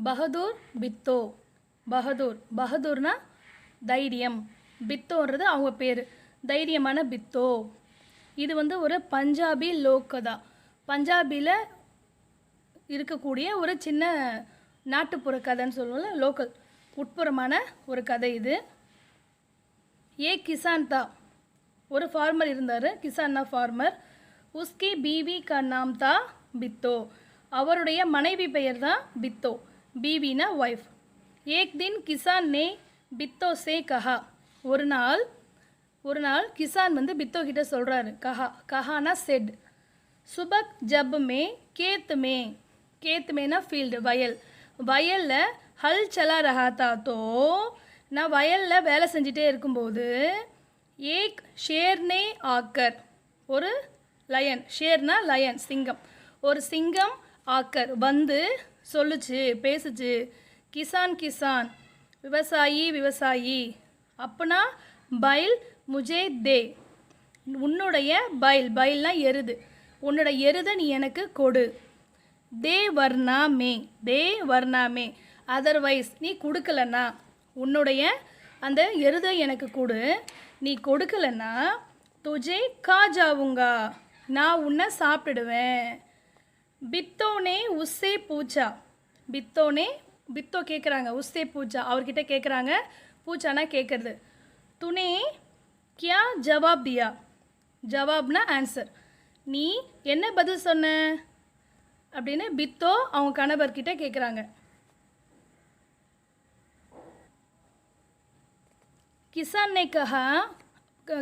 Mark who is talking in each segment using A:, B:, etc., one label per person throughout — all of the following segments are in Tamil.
A: பகதூர் பித்தோ. பகதூர் பகதூர்னா தைரியம், பித்தோன்றது அவங்க பேர், தைரியமான பித்தோ. இது வந்து ஒரு பஞ்சாபி லோக்கதா, பஞ்சாபியில் இருக்கக்கூடிய ஒரு சின்ன நாட்டுப்புற கதைன்னு சொல்லுவோம்ல, லோக்கல் உட்புறமான ஒரு கதை இது. ஏ கிசான் தா, ஒரு ஃபார்மர் இருந்தார், கிசான்னா ஃபார்மர். உஸ்கி பீவி கா நாம் தா பித்தோ, அவருடைய மனைவி பெயர் தான் பித்தோ, பீவினா ஒய்ஃப். ஏக் தின் கிசான் நே பித்தோ சே கஹா, ஒரு நாள் கிசான் வந்து பித்தோ கிட்ட சொல்கிறாரு, கஹானா செட். சுபக் ஜப் மே கேத் மேனா ஃபீல்டு, வயலில் ஹல் சலா ரஹா தா தோ, நான் வயலில் வேலை செஞ்சிட்டே இருக்கும்போது ஏக் ஷேர்னே ஆக்கர், ஒரு லயன், ஷேர்னா லயன் சிங்கம், ஒரு சிங்கம் ஆக்கர் வந்து சொல்லுச்சு, பேசுச்சு, கிசான் விவசாயி அப்பனா பைல் முஜே தே, உன்னுடைய பைல்னா எருது, உன்னோட எருதை நீ எனக்கு கொடு. தே வர்ணா மே அதர்வைஸ் நீ கொடுக்கலன்னா, உன்னுடைய அந்த எருதை எனக்கு கொடு, நீ கொடுக்கலன்னா துஜே கா ஜாவுங்கா, நான் உன்னை சாப்பிடுவேன். பித்தோனே உஸ்ஸே பூச்சா, பித்தோ கேட்குறாங்க, உஸ்ஸே பூச்சா அவர்கிட்ட கேட்குறாங்க, பூச்சானா கேட்குறது. துனே கியா ஜவாப் தியா, ஜவாப்னா ஆன்சர், நீ என்ன பதில் சொன்ன அப்படின்னு பித்தோ அவங்க கணவர்கிட்ட கேட்குறாங்க.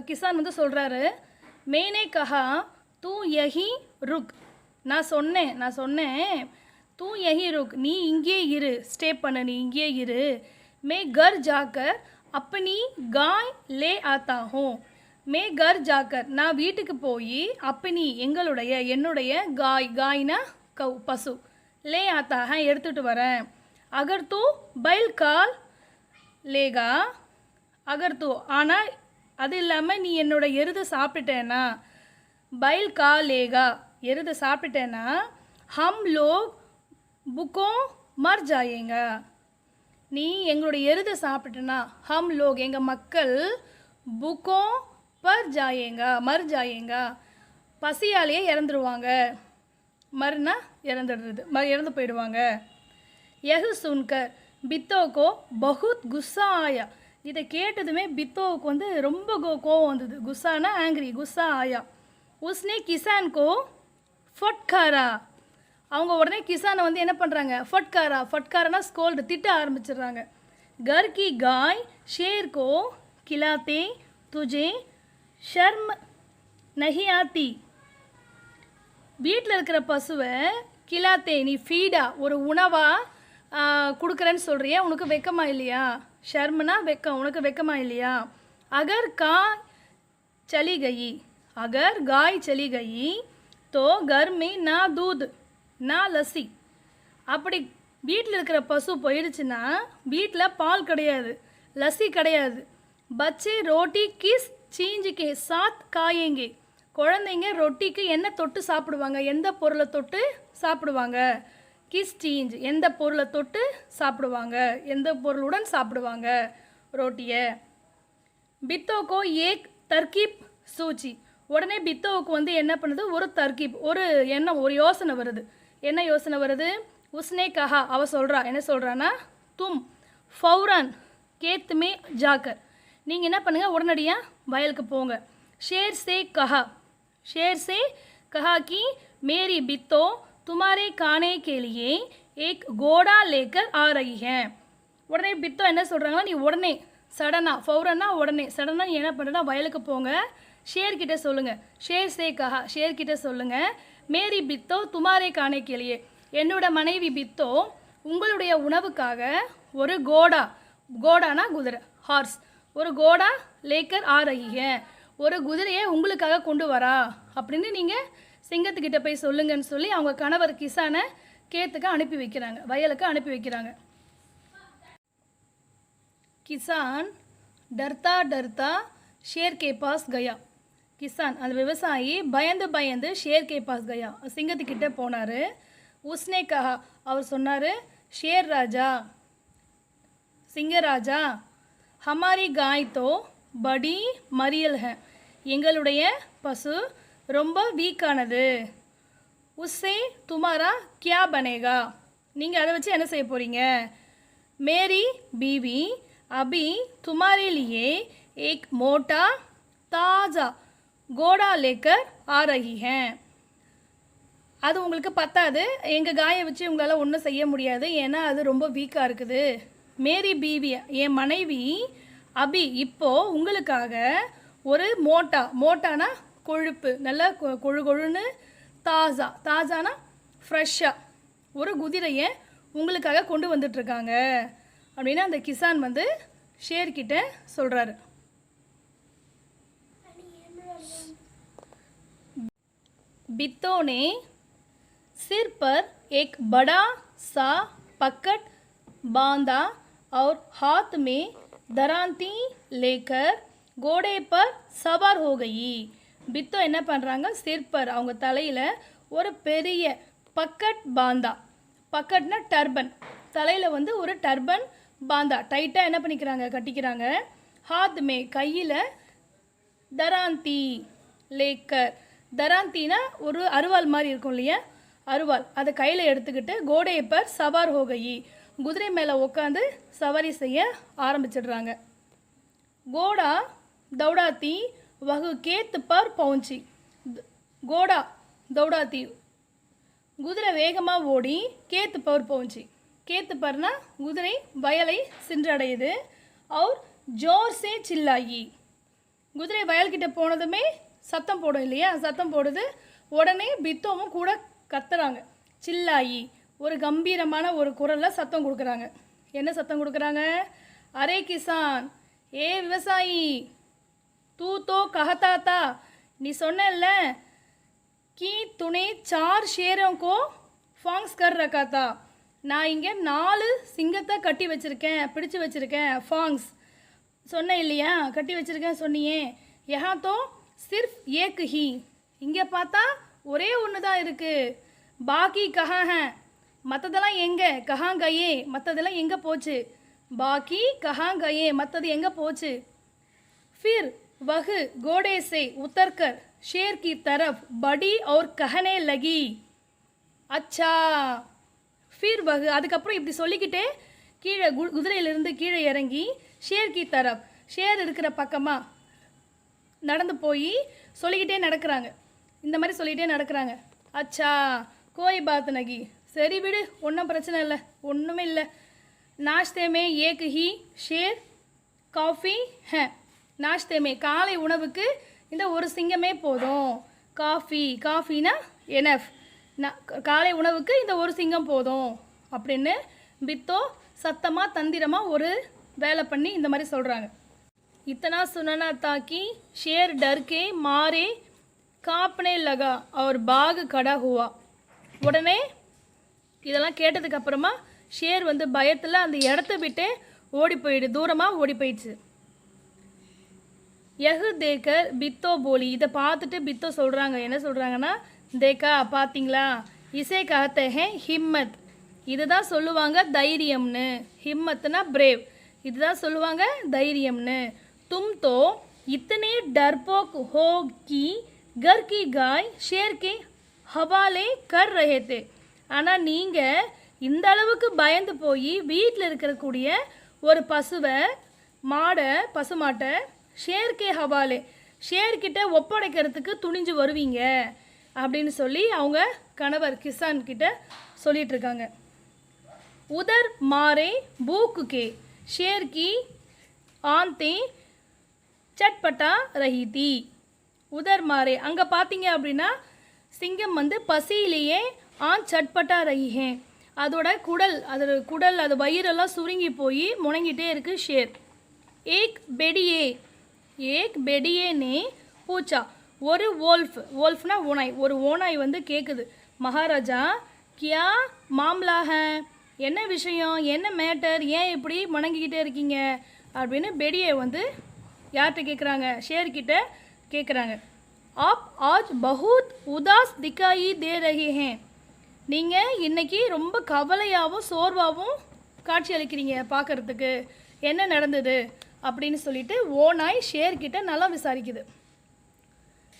A: கிசான் வந்து சொல்கிறாரு, மேனே கஹா தூ யஹி ருக், நான் சொன்னேன் தூ யஹி ருக், நீ இங்கே இரு, ஸ்டே பண்ண, நீ இங்கே இரு. மே கர் ஜாக்கர் அப்பனி காய் லே ஆத்தா ஹூம், மே கர் ஜாக்கர் நான் வீட்டுக்கு போய், அப்பனி என்னுடைய காய்னா கவு பசு, லே ஆத்தா எடுத்துகிட்டு வரேன். அகர் தூ பைல் கால் லேகா, அகர் தூ ஆனால் அது இல்லாமல் நீ என்னோட எருதை சாப்பிட்டேன்னா, பைல் கா லேகா எருதை சாப்பிட்டேன்னா, ஹம் லோக் புக்கோ மர் ஜாயேங்க, நீ எங்களுடைய எருதை சாப்பிட்டேன்னா, ஹம் லோக் எங்கள் மக்கள், புக்கோ மர் ஜாயேங்க பசியாலேயே இறந்துருவாங்க, மறுனா இறந்து போயிடுவாங்க. யஹ் சுன்கர் பித்தோக்கோ பகுத் குஸ்ஸா ஆயா, இதை கேட்டதுமே பித்தோவுக்கு வந்து ரொம்ப கோவம் வந்தது, குஸ்ஸானா ஆங்கிரி, குஸ்ஸா ஆயா. உஸ்னே கிசான்கோ ஃபட்காரா, அவங்க உடனே கிசானை வந்து என்ன பண்ணுறாங்க, ஃபட்காரானா ஸ்கோல்டு, திட்ட ஆரம்பிச்சிடுறாங்க. கர் கி காய் ஷேர்கோ கிலாத்தே துஜே ஷர்ம் நஹி ஆத்தி, வீட்டில் இருக்கிற பசுவை கிலாத்தே நீ ஃபீடா ஒரு உணவாக கொடுக்குறேன்னு சொல்கிறியா, உனக்கு வெக்கமா இல்லையா, ஷர்ம்னா வெக்கம், உனக்கு வெக்கமா இல்லையா. அகர் காய் சலி கயி தோ கர் மே நா தூத் நா லஸ்ஸி, அப்படி வீட்டில் இருக்கிற பசு போயிடுச்சுன்னா வீட்டில் பால் கிடையாது, லஸ்ஸி கிடையாது. பச்சே ரோட்டி கிஸ் சீஞ்சு கே சாத் காயேங்கே, குழந்தைங்க ரொட்டிக்கு என்ன தொட்டு சாப்பிடுவாங்க, எந்த பொருளை தொட்டு சாப்பிடுவாங்க, கிஸ் சீஞ்ச் எந்த பொருளை தொட்டு சாப்பிடுவாங்க, எந்த பொருளுடன் சாப்பிடுவாங்க ரோட்டியை. பித்தோக்கோ ஏக் தர்கீப் சூச்சி, உடனே பித்தோவுக்கு வந்து என்ன பண்ணுது, ஒரு தர்கீப், ஒரு எண்ணம், ஒரு யோசனை வருது. என்ன யோசனை வருது, உஸ்னே கஹா அவ சொல்கிறா, என்ன சொல்கிறான்னா, தும் ஃபௌரான் கேத் மே ஜாக்கர், நீங்கள் என்ன பண்ணுங்கள், உடனடியாக வயலுக்கு போங்க. ஷேர் சே கஹா கி மேரி பித்தோ துமாரே கானே கேலியே ஏக் கோடா லேக்கர் ஆ ரஹி ஹை, உடனே பித்தோ என்ன சொல்கிறாங்கன்னா, நீ உடனே சடனாக, ஃபௌரன்னா உடனே, சடனாக நீ என்ன பண்ணுறா, வயலுக்கு போங்க. ஷேர்கிட்ட சொல்லுங்கள், ஷேர்கிட்ட சொல்லுங்கள், மேரி பித்தோ துமாரே கானே கேலியே, என்னோட மனைவி பித்தோ உங்களுடைய உணவுக்காக ஒரு கோடானா குதிரை, ஹார்ஸ், ஒரு கோடா லேக்கர் ஆ ரஹி ஹை, ஒரு குதிரையை உங்களுக்காக கொண்டு வரா அப்படின்னு நீங்கள் சிங்கத்துக்கிட்ட போய் சொல்லுங்கன்னு சொல்லி அவங்க கணவர் கிசானை கேத்துக்கு அனுப்பி வைக்கிறாங்க, வயலுக்கு அனுப்பி வைக்கிறாங்க. கிசான் டர்தா டர்தா ஷேர் கே பாஸ் கயா, கிசான் அந்த விவசாயி பயந்து ஷேர் கே பாஸ் கயா சிங்கத்துக்கிட்ட போனார். உஸ்னே கஹா அவர் சொன்னார், शेर राजा सिंह राजा हमारी गाय तो बड़ी मरियल है எங்களுடைய பசு ரொம்ப வீக்கானது उससे तुम्हारा क्या बनेगा நீங்கள் அதை வச்சு என்ன செய்ய போகிறீங்க मेरी बीवी अभी तुम्हारे लिए एक मोटा ताज़ा घोड़ा लेकर आ रही है அது உங்களுக்கு பத்தாது எங்கள் காயை வச்சு உங்களால் ஒன்றும் செய்ய முடியாது ஏன்னா அது ரொம்ப வீக்காக இருக்குது மேரி பீவி என் மனைவி அபி இப்போது உங்களுக்காக ஒரு மோட்டானா கொழுப்பு நல்லா கொழுன்னு தாஜானா ஃப்ரெஷ்ஷாக ஒரு குதிரையை உங்களுக்காக கொண்டு வந்துட்டுருக்காங்க அப்படின்னு அந்த கிசான் வந்து ஷேர்கிட்ட சொல்கிறாரு बित्तो ने सिर पर एक बड़ा सा पकड़ बांधा और हाथ में दरांती लेकर घोड़े पर सवार हो गई बित्तो என்ன பண்ணுறாங்க சிர் பர் அவங்க தலையில் ஒரு பெரிய பக்கட் பாந்தா பக்கட்னா டர்பன் தலையில் வந்து ஒரு டர்பன் பாந்தா டைட்டாக என்ன பண்ணிக்கிறாங்க கட்டிக்கிறாங்க ஹாத் மே கையில் தராந்தி லேக்கர் தராந்தினா ஒரு அருவாள் மாதிரி இருக்கும் இல்லையா அருவாள் அதை கையில் எடுத்துக்கிட்டு கோடை பர் சவார் ஹோகி குதிரை மேலே உட்காந்து சவாரி செய்ய ஆரம்பிச்சிடுறாங்க கோடா தௌடாத்தி வகு கேத்து பர் பவுஞ்சி கோடா தௌடாத்தி குதிரை வேகமாக ஓடி கேத்து பர் பவுஞ்சி கேத்து பர்னா குதிரை வயலை சென்றடையுது அவர் ஜோர் சே சில்லாயி குதிரை வயல்கிட்ட போனதுமே சத்தம் போடும் இல்லையா சத்தம் போடுது உடனே பித்தோவும் கூட கத்துறாங்க சில்லாயி ஒரு கம்பீரமான ஒரு குரலில் சத்தம் கொடுக்குறாங்க என்ன சத்தம் கொடுக்குறாங்க அரே கிசான் ஏ விவசாயி தூ தோ கஹதாத்தா நீ சொன்னல கி துணை 4 ஷேரோं को ஃபாங்ஸ் கர் ரக்கா தா நான் இங்கே 4 சிங்கத்தை கட்டி வச்சுருக்கேன் பிடிச்சு வச்சுருக்கேன் ஃபாங்ஸ் சொன்னேன் இல்லையா கட்டி வச்சுருக்கேன் சொன்னியே யஹா தோ சிர்ஃப் ஏக் ஹி இங்கே பார்த்தா ஒரே ஒன்று தான் இருக்குது பாக்கி கஹா ஹே மற்றதெல்லாம் எங்கே கஹா கயே மற்றதெல்லாம் எங்கே போச்சு பாக்கி கஹா கயே மற்றது எங்கே போச்சு फिर वह घोड़े से उतरकर शेर की तरफ बढ़ी और कहने लगी अच्छा फिर वह அதுக்கப்புறம் இப்படி சொல்லிக்கிட்டே கீழே குதிரையிலிருந்து கீழே இறங்கி ஷேர் கி தரப் ஷேர் இருக்கிற பக்கமாக நடந்து போய் சொல்லிக்கிட்டே நடக்கிறாங்க இந்த மாதிரி சொல்லிக்கிட்டே நடக்கிறாங்க அச்சா கோய் பாத் நகி சரி விடு ஒன்றும் பிரச்சனை இல்லை ஒன்றுமே இல்லை நாஷ்தேமே ஏக் ஹி ஷேர் காஃபி ஹே நாஷ்தேமே காலை உணவுக்கு இந்த ஒரு சிங்கமே போதும் காஃபினா எனஃப் காலை உணவுக்கு இந்த ஒரு சிங்கம் போதும் அப்படின்னு பித்தோ சத்தமாக தந்திரமாக ஒரு வேலை பண்ணி இந்த மாதிரி சொல்கிறாங்க इतना सुनना था कि शेर डर के मारे कांपने लगा और बाघ खड़ा हुआ உடனே இதெல்லாம் கேட்டதுக்கு அப்புறமா ஷேர் வந்து பயத்தில் அந்த இடத்த விட்டு தூரமாக ஓடி போயிடுச்சு யஹு தேக்கர் பித்தோ போலி இதை பார்த்துட்டு பித்தோ சொல்கிறாங்க என்ன சொல்கிறாங்கன்னா தேக்கா பார்த்தீங்களா இசே கஹத்தே ஹே ஹிம்மத் இதுதான் சொல்லுவாங்க தைரியம்னு ஹிம்மத்னா பிரேவ் இதுதான் சொல்லுவாங்க தைரியம்னு तुम तो इतने डरपोक हो कि घर की गाय शेर के हवाले कर रहे थे ஆனால் நீங்கள் இந்த அளவுக்கு பயந்து போய் வீட்டில் இருக்கக்கூடிய ஒரு பசுவை பசுமாட்டை ஷேர்கே ஹவாலே ஷேர்கிட்ட ஒப்படைக்கிறதுக்கு துணிஞ்சு வருவீங்க அப்படின்னு சொல்லி அவங்க கணவர் கிசான் கிட்ட சொல்லிட்டு இருக்காங்க உதர் மாரே பூக்கு கே ஷேர் கி ஆந்தே சட்பட்டா ரஹிதி உதர் மாரே அங்கே பார்த்தீங்க அப்படின்னா சிங்கம் வந்து பசியிலேயே சட்பட்டா ரஹிஹே அதோட குடல் அது வயிறெல்லாம் சுருங்கி போய் முணங்கிட்டே இருக்கு ஷேர் ஏக் பெடியே நே பூச்சா ஒரு வோல்ஃப்னா ஓனாய் ஒரு ஓனாய் வந்து கேட்குது மகாராஜா கியா மாம்லா ஹே என்ன விஷயம் என்ன மேட்டர் ஏன் இப்படி முணங்கிக்கிட்டே இருக்கீங்க அப்படின்னு பெடியே வந்து யார்கிட்ட கேட்குறாங்க ஷேர்கிட்ட கேட்குறாங்க आप आज बहुत उदास दिखाई दे रहे हैं நீங்கள் இன்னைக்கு ரொம்ப கவலையாகவும் சோர்வாகவும் காட்சி அளிக்கிறீங்க பார்க்கறதுக்கு, என்ன நடந்தது அப்படின்னு சொல்லிட்டு ஓநாய் ஷேர்கிட்ட நல்லா விசாரிக்குது.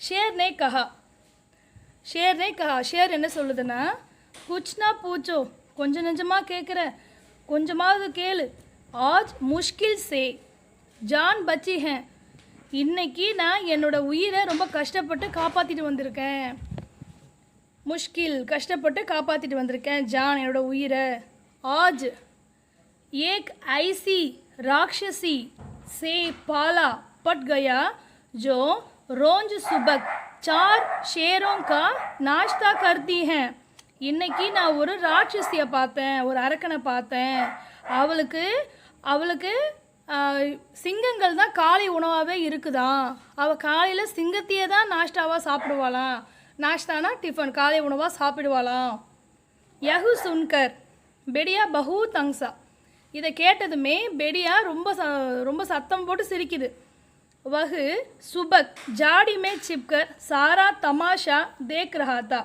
A: ஷேர்னே கஹா, ஷேர்னே கஹா, ஷேர் என்ன சொல்லுதுன்னா, குச்னா பூச்சோ, கொஞ்சம் நெஞ்சமாக கேட்குற, கொஞ்சமாவது கேளு. ஆஜ் முஷ்கில் சே ஜான் பச்சி ஹேன், இன்னைக்கு நான் என்னோட உயிரை ரொம்ப கஷ்டப்பட்டு காப்பாற்றிட்டு வந்திருக்கேன். முஷ்கில் கஷ்டப்பட்டு காப்பாற்றிட்டு வந்திருக்கேன் ஜான் என்னோட உயிரை. ஆஜ் एक ऐसी राक्षसी से पाला पट गया जो रोज सुबह 4 शेरों का नाश्ता करती हैं. இன்னைக்கு நான் ஒரு ராட்சசியை பார்த்தேன், ஒரு அரக்கனை பார்த்தேன். அவளுக்கு அவளுக்கு சிங்கங்கள் தான் காலை உணவாகவே இருக்குதான். அவள் காலையில் சிங்கத்தையே தான் நாஷ்டாவாக சாப்பிடுவாளாம். நாஷ்டானா டிஃபன், காலை உணவாக சாப்பிடுவாளாம். யஹு சுன்கர் பெடியா பஹூ தங்ஸா, இதை கேட்டதுமே பெடியா ரொம்ப சத்தம் போட்டு சிரிக்குது. வஹு சுபக் ஜாடி மே சிப்கர் சாரா தமாஷா தேக் ரஹாத்தா,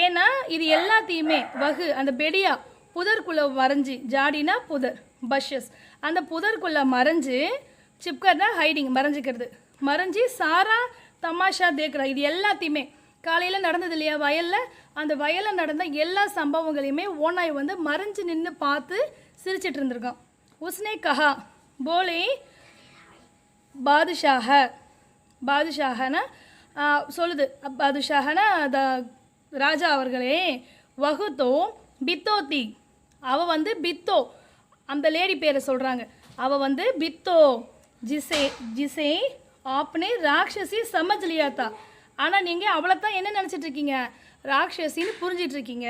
A: ஏன்னா இது எல்லாத்தையுமே வஹு அந்த பெடியா புதற்குள்ளே மறைஞ்சி, ஜாடினா புதர், பஷஸ் அந்த புதற்குள்ளே மறைஞ்சு, சிப்கர்னா ஹைடிங் மறைஞ்சிக்கிறது, மறைஞ்சி சாரா தமாஷா தேக்ரா, இது எல்லாத்தையுமே காலையில் நடந்தது இல்லையா வயலில், அந்த வயலில் நடந்த எல்லா சம்பவங்களையுமே ஓநாய் வந்து மறைஞ்சு நின்று பார்த்து சிரிச்சிட்டு இருந்திருக்கான். உஸ்னே கஹா போலே பாதுஷாஹ, பாதுஷாஹனா சொல்லுது, பாதுஷாஹனா ராஜா அவர்களே, வகுத்தோ பித்தோத்தி, அவள் வந்து பித்தோ, அந்த லேடி பேரை சொல்கிறாங்க, அவள் வந்து பித்தோ ஜிசே ஜிசே ஆப்னே ராட்சசி சமஜ் லியாத்தா, ஆனால் நீங்கள் அவளை தான் என்ன நினச்சிட்ருக்கீங்க, ராட்சசின்னு புரிஞ்சிட்ருக்கீங்க.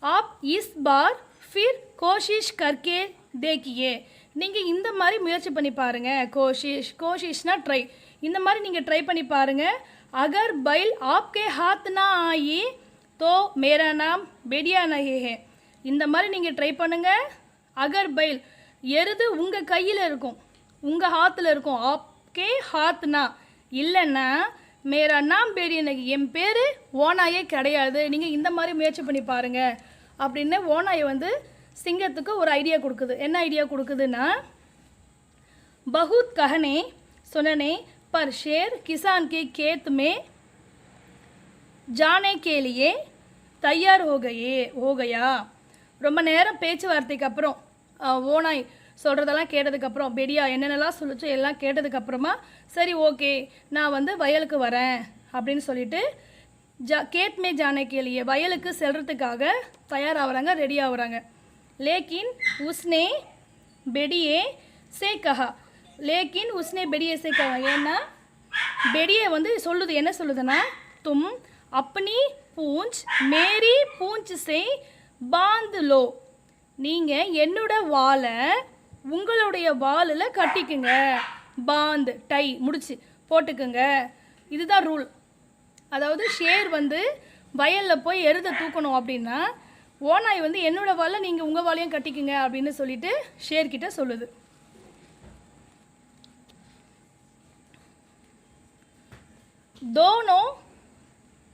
A: ஆப் இஸ் பார் ஃபிர் கோஷிஷ் கர்கே தேக்கியே, நீங்கள் இந்த மாதிரி முயற்சி பண்ணி பாருங்கள். கோஷிஷ்னா ட்ரை, இந்த மாதிரி நீங்கள் ட்ரை பண்ணி பாருங்கள். அகர் பைல் ஆப்கே ஹாத் நா ஆயி தோ மேரா நாம் பெடியா நஹி ஹே, இந்த மாதிரி நீங்கள் ட்ரை பண்ணுங்கள். அகர் பைல் எருது உங்கள் கையில் இருக்கும், உங்கள் ஹாத்தில் இருக்கும். ஆப்கே ஹாத்னா இல்லைன்னா மேரா நாம் பெடியா நஹி, என் பேர் ஓநாயே கிடையாது, நீங்கள் இந்த மாதிரி முயற்சி பண்ணி பாருங்கள் அப்படின்னு ஓநாய் வந்து சிங்கத்துக்கு ஒரு ஐடியா கொடுக்குது. என்ன ஐடியா கொடுக்குதுன்னா, பஹுத் கஹனே सुनने पर शेर किसान के खेत में जाने के लिए तैयार हो गया. ரொம்ப நேரம் பேச்சுவார்த்தைக்கு அப்புறம் ஓநாய் சொல்கிறதெல்லாம் கேட்டதுக்கப்புறம், பெடியா என்னென்னலாம் சொல்லிச்சோ எல்லாம் கேட்டதுக்கப்புறமா, சரி ஓகே நான் வந்து வயலுக்கு வரேன் அப்படின்னு சொல்லிட்டு கேத் மே ஜானே கேலியே வயலுக்கு செல்றதுக்காக தயாராகிறாங்க, ரெடி ஆகுறாங்க. லேக்கின் உஸ்னே பெடியே சே கஹா, லேக்கின் உஸ்னே பெடியே சே கஹா, ஏன்னா பெடியே வந்து சொல்லுது, என்ன சொல்லுதுன்னா, தும் அப்பனி பூஞ்ச் மேரி பூஞ்ச் சே பாந்த் லோ, நீங்கள் என்னோட வாலை உங்களுடைய வாலில் கட்டிக்குங்க, பாந்த் டை முடிச்சு போட்டுக்குங்க, இதுதான் ரூல். அதாவது ஷேர் வந்து வயலில் போய் எருதை தூக்கணும் அப்படின்னா, ஓநாய் வந்து என்னோடய வாலை நீங்கள் உங்கள் வாலையும் கட்டிக்குங்க அப்படின்னு சொல்லிட்டு ஷேர்கிட்ட சொல்லுது. दोनों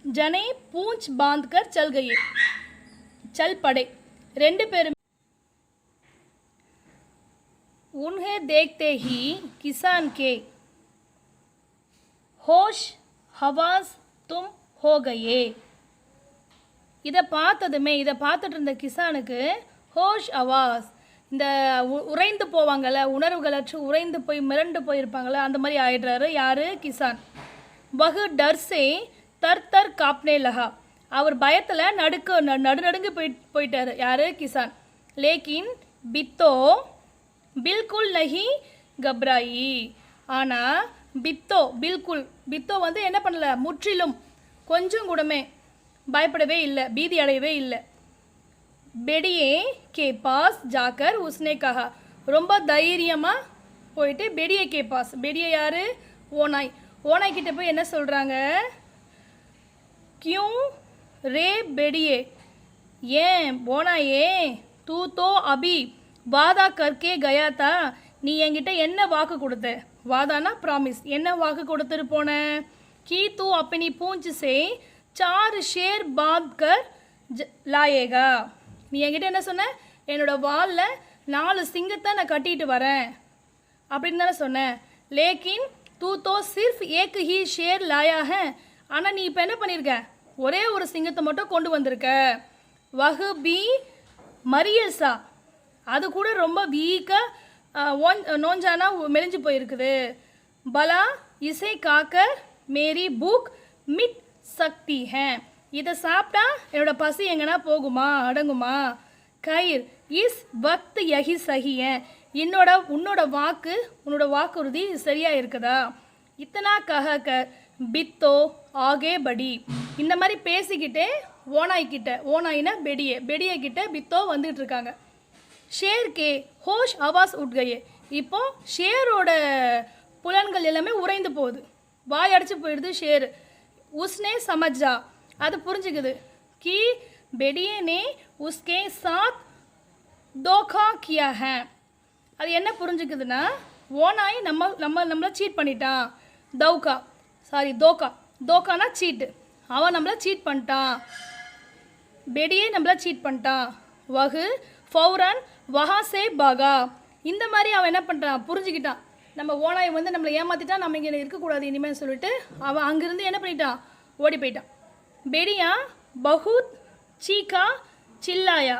A: जने पूंछ बांधकर चल गए, चल पड़े, ரெண்டு பேரும் उन्हें देखते ही किसान के होश हवास तुम हो गए, இதை பார்த்ததுமே, இதை பார்த்துட்டு இருந்த கிசானுக்கு ஹோஷ் அவாஸ், இந்த உறைந்து போவாங்கள்ல, உணர்வுகளற்று உறைந்து போய் மிரண்டு போயிருப்பாங்கள்ல, அந்த மாதிரி ஆயிடுறாரு யார், கிசான். வகு டர்ஸே தர் தர் காப்னே லஹா, அவர் பயத்தில் நடுநடுங்கு போயிட்டார் யார், கிசான். லேக்கின் பித்தோ பில்குல் நஹி கப்ராயி, ஆனால் பித்தோ பில்குல், பித்தோ வந்து என்ன பண்ணல, முற்றிலும் கொஞ்சம் கூடமே பயப்படவே இல்லை, பீதி அடையவே இல்லை. பெடியே கே பாஸ் ஜாக்கர் உஸ்னே கஹா, ரொம்ப தைரியமாக போயிட்டு பெடியே கே பாஸ், பெடியே யார், ஓநாய், ஓநாய் கிட்ட போய் என்ன சொல்கிறாங்க, क्यों रे बेड़िए, ஏன் ஓநாயே, तू तो अभी वादा करके गया था, நீ என்கிட்ட என்ன வாக்கு கொடுத்த, வாதானா ப்ராமிஸ், என்ன வாக்கு கொடுத்துட்டு போன, कि तू अपनी पूंछ से 4 शेर बांध कर लाएगा நீ என்கிட்ட என்ன சொன்ன என்னோட வாலில் 4 சிங்கத்தை நான் கட்டிட்டு வரேன் அப்படின்னு தானே சொன்னேன் लेकिन तू तो सिर्फ एक ही शेर लाया है ஆனால் நீ இப்போ என்ன பண்ணியிருக்க ஒரே ஒரு சிங்கத்தை மட்டும் கொண்டு வந்திருக்க वह भी மரியல்சா அது கூட ரொம்ப வீக்காக நோஞ்சானா மெலிஞ்சு போயிருக்குது பலா இசை காக்கர் மேரி புக் மிட் சக்தி है இதை சாப்பிட்டா என்னோட பசி எங்கன்னா போகுமா அடங்குமா கயிர் இஸ் வக்த் யஹி சஹி है உன்னோட வாக்குறுதி சரியா இருக்குதா இத்தனா கஹ பித்தோ ஆகே படி இந்த மாதிரி பேசிக்கிட்டே ஓனாயினா பெடியே கிட்ட பித்தோ வந்துட்டு இருக்காங்க ஷேர் கே ஹோஷ் ஆவாஸ் உட்கையே இப்போ ஷேரோட புலன்கள் எல்லாமே உறைந்து போகுது வாய் அடிச்சு போயிடுது ஷேர் உஸ்னே சமஜா அது புரிஞ்சுக்குது கி பெடியே நே உஸ்கே சாத் தோகா கியா ஹே அது என்ன புரிஞ்சுக்குதுன்னா ஓனாய் நம்மளை சீட் பண்ணிட்டான் தோக்கானா சீட்டு அவன் நம்மளை சீட் பண்ணிட்டான் பெடியே நம்மளை சீட் பண்ணிட்டான் வகு ஃபௌரன் வஹாசே பாகா இந்த மாதிரி அவன் என்ன பண்ணுறான் புரிஞ்சுக்கிட்டான் நம்ம ஓனாய் வந்து நம்மளை ஏமாற்றிட்டான் நம்ம இங்கே இருக்கக்கூடாது இனிமேல் சொல்லிட்டு அவன் அங்கேருந்து என்ன பண்ணிட்டான் ஓடி போயிட்டான் பெடியா பஹுத் சீக்கா சில்லாயா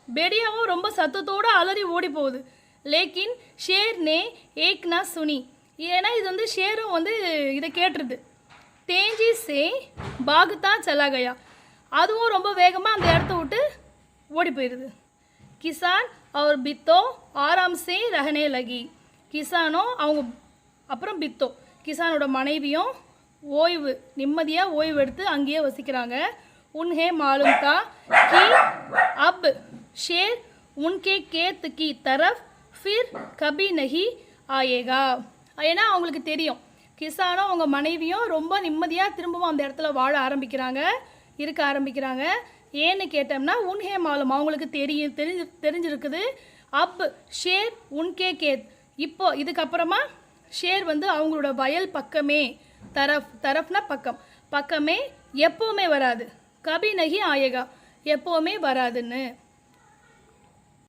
A: பெடியாவும் ரொம்ப சத்தத்தோடு அலறி ஓடி போகுது லேக்கின் ஷேர் நே ஏக்னா சுனி ஏன்னா இது வந்து ஷேரும் வந்து இதை கேட்டுருது தேஞ்சி சே பாகுத்தா சலாகயா அதுவும் ரொம்ப வேகமாக அந்த இடத்த விட்டு ஓடி போயிடுது கிசான் அவர் பித்தோ ஆராம் சே ரஹனே லகி கிசானும் அவங்க அப்புறம் பித்தோ கிசானோட மனைவியும் நிம்மதியாக ஓய்வு எடுத்து அங்கேயே வசிக்கிறாங்க உன்ஹே மாலும் தா கி அப் ஷேர் உன்கே கேத் கி தரஃப் ஃபிர் கபி நஹி ஆயேகா ஏன்னா அவங்களுக்கு தெரியும் கிசானும் அவங்க மனைவியும் ரொம்ப நிம்மதியாக திரும்பவும் அந்த இடத்துல வாழ இருக்க ஆரம்பிக்கிறாங்க ஏன்னு கேட்டோம்னா உன்ஹே மாலும் அவங்களுக்கு தெரிஞ்சிருக்குது அப் ஷேர் உன்கே கேத் இப்போ இதுக்கப்புறமா ஷேர் வந்து அவங்களோட வயல் பக்கமே தரஃப்னா பக்கமே எப்போவுமே வராது கபி நஹி ஆயேகா எப்போவுமே வராதுன்னு